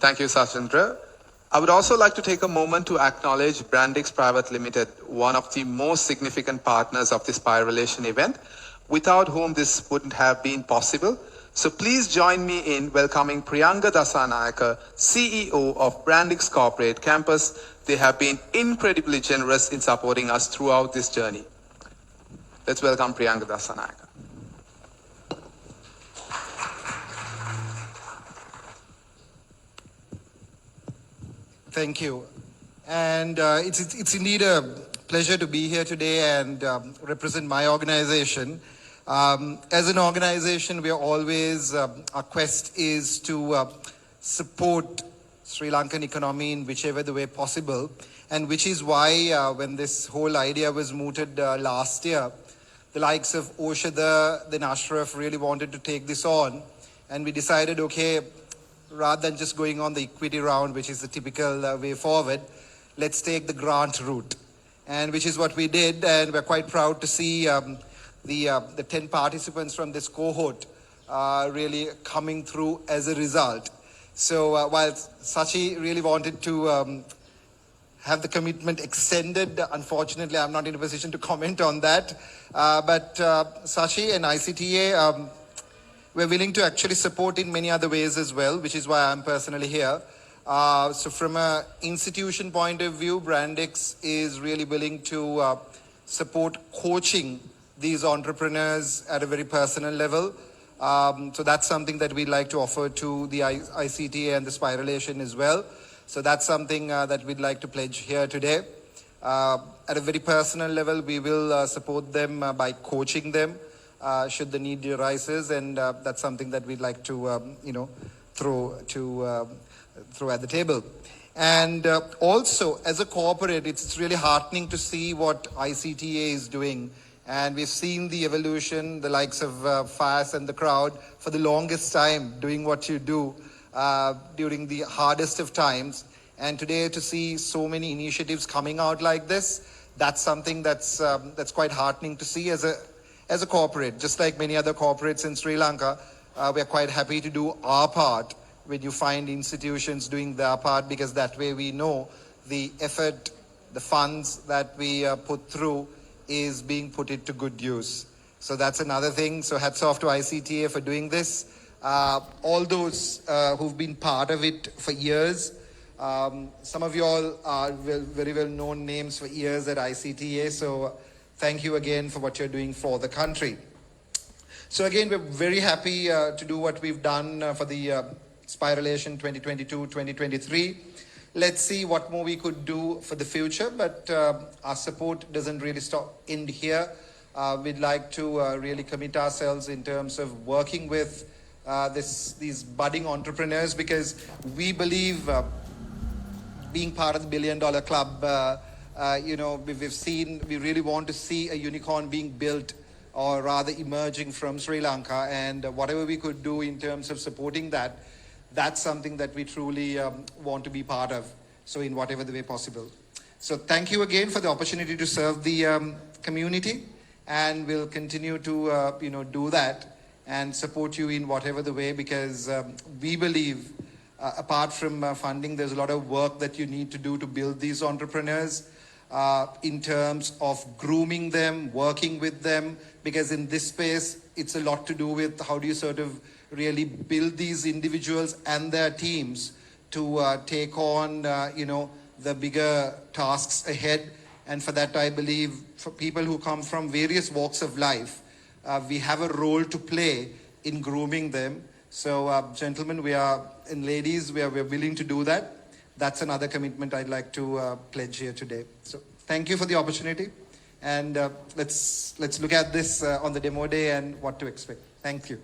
Thank you, Sachendra. I would also like to take a moment to acknowledge Brandix Private Limited, one of the most significant partners of the Spiralation event, without whom this wouldn't have been possible. So please join me in welcoming Priyanka Dasanayaka, CEO of Brandix Corporate Campus. They have been incredibly generous in supporting us throughout this journey. Let's welcome Priyanka Dasanayaka. Thank you. And it's indeed a pleasure to be here today and represent my organization. As an organization, we are always, our quest is to support Sri Lankan economy in whichever the way possible. And which is why when this whole idea was mooted last year, the likes of Oshada, then Ashraf really wanted to take this on. And we decided, okay, rather than just going on the equity round, which is the typical way forward, let's take the grant route. And which is what we did, and we're quite proud to see the 10 participants from this cohort really coming through as a result. So while Sachi really wanted to have the commitment extended, unfortunately I'm not in a position to comment on that. But Sachi and ICTA, we're willing to actually support in many other ways as well, which is why I'm personally here. So from an institution point of view, Brandix is really willing to support coaching these entrepreneurs at a very personal level. So that's something that we'd like to offer to the ICTA and the Spiralation as well. So that's something that we'd like to pledge here today. At a very personal level, we will support them by coaching them. Should the need arises, and that's something that we'd like to, throw at the table. And also, as a corporate, it's really heartening to see what ICTA is doing. And we've seen the evolution, the likes of FAS and the crowd for the longest time doing what you do during the hardest of times. And today to see so many initiatives coming out like this, that's something that's quite heartening to see as a corporate. Just like many other corporates in Sri Lanka, we're quite happy to do our part when you find institutions doing their part, because that way we know the effort, the funds that we put through is being put into good use. So that's another thing. So hats off to ICTA for doing this. All those who've been part of it for years, some of you all are very well known names for years at ICTA. So thank you again for what you're doing for the country. So again, we're very happy to do what we've done for the Spiralation 2022-2023. Let's see what more we could do for the future, but our support doesn't really end here. We'd like to really commit ourselves in terms of working with these budding entrepreneurs, because we believe being part of the $1 Billion Club, we really want to see a unicorn being built, or rather emerging from Sri Lanka, and whatever we could do in terms of supporting that, that's something that we truly want to be part of. So in whatever the way possible. So thank you again for the opportunity to serve the community, and we'll continue to do that and support you in whatever the way, because we believe apart from funding, there's a lot of work that you need to do to build these entrepreneurs in terms of grooming them, working with them, because in this space, it's a lot to do with how do you sort of really build these individuals and their teams to take on, the bigger tasks ahead. And for that, I believe for people who come from various walks of life, we have a role to play in grooming them. So gentlemen, and ladies, we are willing to do that. That's another commitment I'd like to pledge here today. So thank you for the opportunity. And let's look at this on the demo day and what to expect. Thank you.